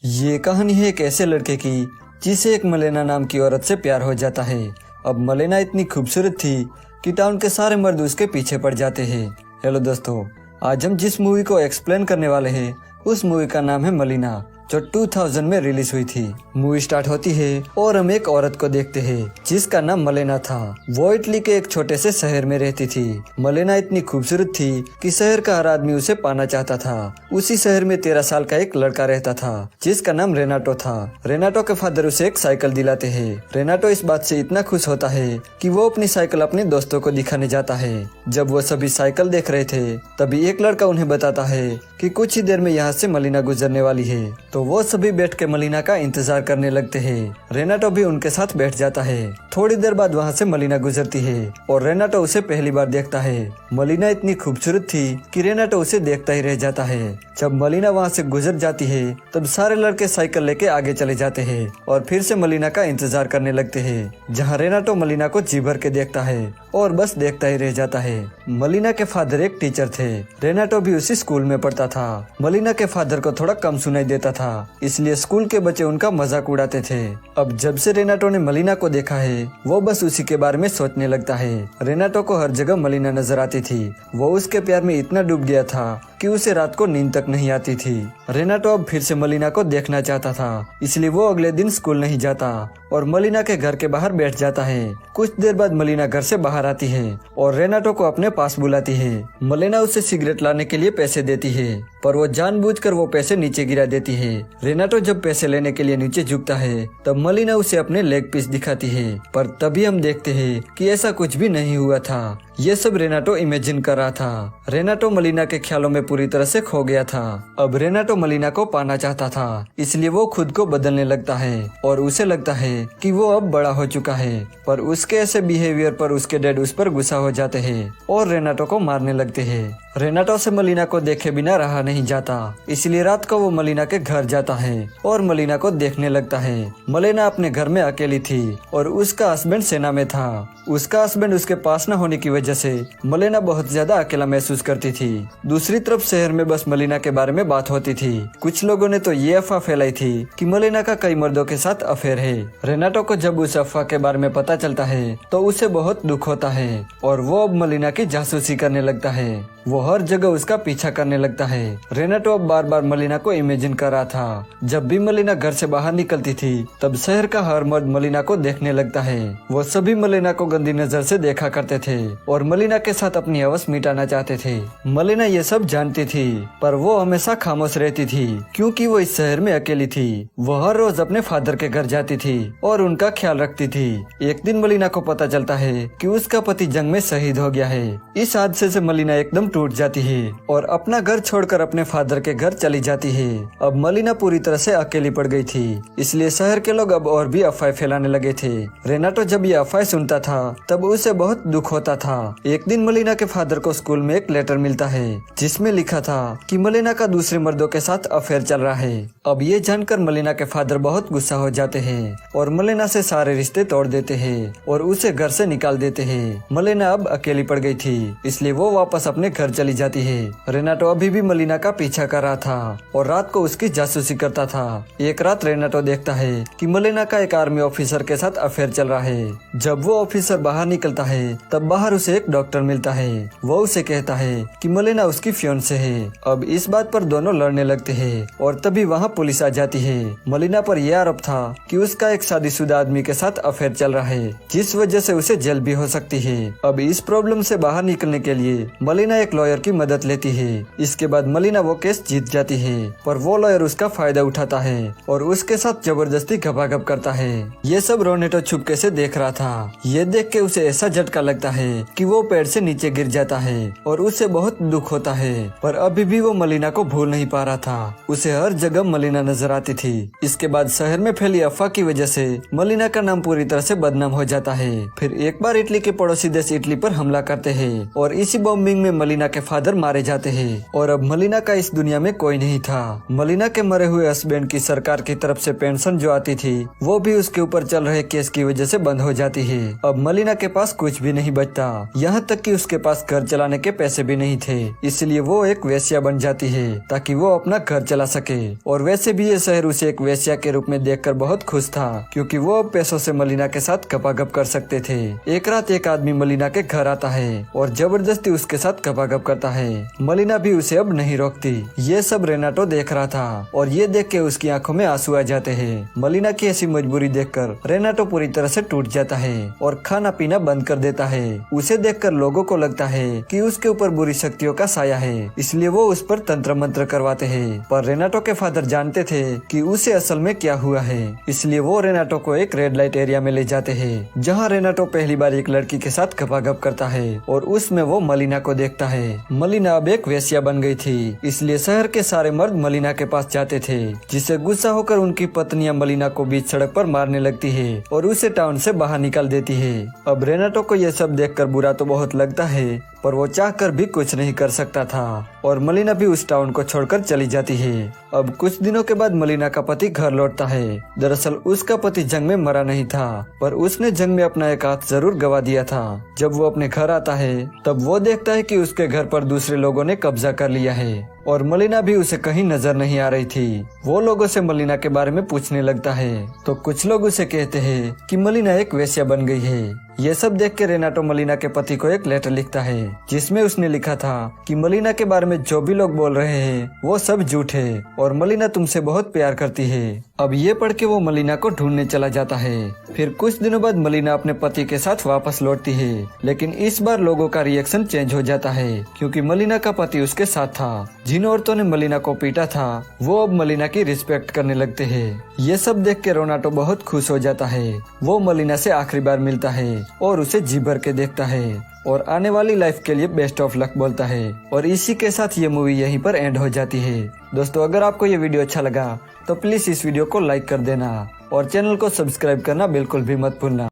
ये कहानी है एक ऐसे लड़के की जिसे एक मलेना नाम की औरत से प्यार हो जाता है। अब मलेना इतनी खूबसूरत थी कि टाउन के सारे मर्द उसके पीछे पड़ जाते हैं। हेलो दोस्तों, आज हम जिस मूवी को एक्सप्लेन करने वाले हैं उस मूवी का नाम है मलीना, जो 2000 में रिलीज हुई थी। मूवी स्टार्ट होती है और हम एक औरत को देखते हैं जिसका नाम मलेना था। वो इटली के एक छोटे से शहर में रहती थी। मलेना इतनी खूबसूरत थी कि शहर का हर आदमी उसे पाना चाहता था। उसी शहर में 13 साल का एक लड़का रहता था जिसका नाम रेनाटो था। रेनाटो के फादर उसे एक साइकिल दिलाते हैं। रेनाटो इस बात से इतना खुश होता है कि वो अपनी साइकिल अपने दोस्तों को दिखाने जाता है। जब वो सभी साइकिल देख रहे थे तभी एक लड़का उन्हें बताता है कि कुछ ही देर में यहाँ से मलीना गुजरने वाली है। तो वो सभी बैठ के मलीना का इंतजार करने लगते हैं। रेनाटो भी उनके साथ बैठ जाता है। थोड़ी देर बाद वहाँ से मलीना गुजरती है और रेनाटो उसे पहली बार देखता है। मलीना इतनी खूबसूरत थी कि रेनाटो उसे देखता ही रह जाता है। जब मलीना वहाँ से गुजर जाती है तब सारे लड़के साइकिल लेके आगे चले जाते हैं और फिर से मलीना का इंतजार करने लगते हैं, जहाँ रेनाटो मलीना को जी भर के देखता है और बस देखता ही रह जाता है। मलीना के फादर एक टीचर थे। रेनाटो भी उसी स्कूल में पढ़ता था। मलीना के फादर को थोड़ा कम सुनाई देता था, इसलिए स्कूल के बच्चे उनका मजाक उड़ाते थे। अब जब से रेनाटो ने मलीना को देखा है वो बस उसी के बारे में सोचने लगता है। रेनाटो को हर जगह मलीना नजर आती थी। वो उसके प्यार में इतना डूब गया था कि उसे रात को नींद तक नहीं आती थी। रेनाटो अब फिर से मलीना को देखना चाहता था, इसलिए वो अगले दिन स्कूल नहीं जाता और मलीना के घर के बाहर बैठ जाता है। कुछ देर बाद मलीना घर से बाहर आती है और रेनाटो को अपने पास बुलाती है। मलीना उसे सिगरेट लाने के लिए पैसे देती है, पर वो जानबूझकर वो पैसे नीचे गिरा देती है। रेनाटो जब पैसे लेने के लिए नीचे झुकता है तब मलीना उसे अपने लेग पीस दिखाती है, पर तभी हम देखते हैं कि ऐसा कुछ भी नहीं हुआ था। ये सब रेनाटो इमेजिन कर रहा था। रेनाटो मलीना के ख्यालों में पूरी तरह से खो गया था। अब रेनाटो मलीना को पाना चाहता था, इसलिए वो खुद को बदलने लगता है और उसे लगता है कि वो अब बड़ा हो चुका है। पर उसके ऐसे बिहेवियर पर उसके डैड उस पर गुस्सा हो जाते हैं और रेनाटो को मारने लगते हैं। रेनाटो से मलीना को देखे बिना रहा नहीं जाता, इसलिए रात को वो मलीना के घर जाता है और मलीना को देखने लगता है। मलीना अपने घर में अकेली थी और उसका हस्बैंड सेना में था। उसका हस्बैंड उसके पास न होने की वजह से मलीना बहुत ज्यादा अकेला महसूस करती थी। दूसरी तरफ शहर में बस मलीना के बारे में बात होती थी। कुछ लोगों ने तो ये अफवाह फैलाई थी कि मलीना का कई मर्दों के साथ अफेयर है। रेनाटो को जब उस अफवाह के बारे में पता चलता है तो उसे बहुत दुख होता है और वो अब मलीना की जासूसी करने लगता है। वो हर जगह उसका पीछा करने लगता है। रेनाटो अब बार बार मलीना को इमेजिन कर रहा था। जब भी मलीना घर से बाहर निकलती थी तब शहर का हर मर्द मलीना को देखने लगता है। वो सभी मलीना को गंदी नजर से देखा करते थे और मलीना के साथ अपनी हवस मिटाना चाहते थे। मलीना ये सब जानती थी, पर वो हमेशा खामोश रहती थी क्योंकि वो इस शहर में अकेली थी। वो हर रोज अपने फादर के घर जाती थी और उनका ख्याल रखती थी। एक दिन मलीना को पता चलता है कि उसका पति जंग में शहीद हो गया है। इस हादसे से मलीना एकदम टूट जाती है और अपना घर छोड़कर अपने फादर के घर चली जाती है। अब मलीना पूरी तरह से अकेली पड़ गई थी, इसलिए शहर के लोग अब और भी अफवाह फैलाने लगे थे। रेनाटो जब ये अफवाह सुनता था तब उसे बहुत दुख होता था। एक दिन मलीना के फादर को स्कूल में एक लेटर मिलता है जिसमें लिखा था कि मलीना का दूसरे मर्दों के साथ अफेयर चल रहा है। अब ये जानकर मलीना के फादर बहुत गुस्सा हो जाते हैं और मलीना से सारे रिश्ते तोड़ देते हैं और उसे घर से निकाल देते हैं। मलीना अब अकेली पड़ गई थी, इसलिए वो वापस अपने घर चली जाती है। रेनाटो अभी भी मलीना का पीछा कर रहा था और रात को उसकी जासूसी करता था। एक रात रेनाटो देखता है कि मलीना का एक आर्मी ऑफिसर के साथ अफेयर चल रहा है। जब वो ऑफिसर बाहर निकलता है तब बाहर उसे एक डॉक्टर मिलता है। वो उसे कहता है कि मलीना उसकी फियोंसे है। अब इस बात पर दोनों लड़ने लगते हैं और तभी वहाँ पुलिस आ जाती है। मलीना पर यह आरोप था कि उसका एक शादीशुदा आदमी के साथ अफेयर चल रहा है, जिस वजह से उसे जेल भी हो सकती है। अब इस प्रॉब्लम से बाहर निकलने के लिए मलीना एक लॉयर की मदद लेती है। इसके बाद मलीना वो केस जीत जाती है, पर वो लॉयर उसका फायदा उठाता है और उसके साथ जबरदस्ती घपाघप करता है। ये सब रेनाटो छुपके से देख रहा था। ये देख के उसे ऐसा झटका लगता है कि वो पेड़ से नीचे गिर जाता है और उसे बहुत दुख होता है, पर अभी भी वो मलीना को भूल नहीं पा रहा था। उसे हर जगह मलीना नजर आती थी। इसके बाद शहर में फैली अफवाह की वजह से मलीना का नाम पूरी तरह से बदनाम हो जाता है। फिर एक बार इटली के पड़ोसी देश इटली पर हमला करते हैं और इसी बॉम्बिंग में मलीना के के फादर मारे जाते हैं और अब मलिना का इस दुनिया में कोई नहीं था। मलिना के मरे हुए हस्बैंड की सरकार की तरफ से पेंशन जो आती थी वो भी उसके ऊपर चल रहे केस की वजह से बंद हो जाती है। अब मलिना के पास कुछ भी नहीं बचता, यहाँ तक कि उसके पास घर चलाने के पैसे भी नहीं थे। इसलिए वो एक वेश्या बन जाती है ताकि वो अपना घर चला सके। और वैसे भी ये शहर उसे एक वेश्या के रूप में देखकर बहुत खुश था, क्योंकि वो अब पैसों से मलिना के साथ गपागप कर सकते थे। एक रात एक आदमी मलिना के घर आता है और जबरदस्ती उसके साथ गपागप करता है। मलिना भी उसे अब नहीं रोकती। ये सब रेनाटो देख रहा था और ये देख के उसकी आंखों में आंसू आ जाते हैं। मलिना की ऐसी मजबूरी देखकर रेनाटो पूरी तरह से टूट जाता है और खाना पीना बंद कर देता है। उसे देखकर लोगों को लगता है कि उसके ऊपर बुरी शक्तियों का साया है, इसलिए वो उस पर तंत्र मंत्र करवाते हैं। पर रेनाटो के फादर जानते थे कि उसे असल में क्या हुआ है, इसलिए वो रेनाटो को एक रेड लाइट एरिया में ले जाते हैं, जहाँ रेनाटो पहली बार एक लड़की के साथ गपागप करता है और उसमें वो मलिना को देखता है। मलिना अब एक वेश्या बन गई थी, इसलिए शहर के सारे मर्द मलिना के पास जाते थे, जिससे गुस्सा होकर उनकी पत्नियां मलिना को बीच सड़क पर मारने लगती है और उसे टाउन से बाहर निकाल देती है। अब रेनाटो को यह सब देखकर बुरा तो बहुत लगता है, पर वो चाहकर भी कुछ नहीं कर सकता था और मलिना भी उस टाउन को छोड़कर चली जाती है। अब कुछ दिनों के बाद मलिना का पति घर लौटता है। दरअसल उसका पति जंग में मरा नहीं था, पर उसने जंग में अपना एक हाथ जरूर गवा दिया था। जब वो अपने घर आता है तब वो देखता है कि उसके घर पर दूसरे लोगों ने कब्जा कर लिया है और मलिना भी उसे कहीं नजर नहीं आ रही थी। वो लोगों से मलिना के बारे में पूछने लगता है तो कुछ लोग उसे कहते हैं कि मलिना एक वेश्या बन गई है। ये सब देख के रेनाटो मलिना के पति को एक लेटर लिखता है, जिसमें उसने लिखा था कि मलिना के बारे में जो भी लोग बोल रहे हैं वो सब झूठ है और मलिना तुमसे बहुत प्यार करती है। अब ये पढ़ के वो मलिना को ढूंढने चला जाता है। फिर कुछ दिनों बाद मलिना अपने पति के साथ वापस लौटती है, लेकिन इस बार लोगों का रिएक्शन चेंज हो जाता है, क्योंकि मलिना का पति उसके साथ था। जिन औरतों ने मलिना को पीटा था वो अब मलिना की रिस्पेक्ट करने लगते हैं। ये सब देख के रेनाटो बहुत खुश हो जाता है। वो मलिना से आखिरी बार मिलता है और उसे जी भर के देखता है और आने वाली लाइफ के लिए बेस्ट ऑफ लक बोलता है। और इसी के साथ ये मूवी यहीं पर एंड हो जाती है। दोस्तों, अगर आपको ये वीडियो अच्छा लगा तो प्लीज इस वीडियो को लाइक कर देना और चैनल को सब्सक्राइब करना बिल्कुल भी मत भूलना।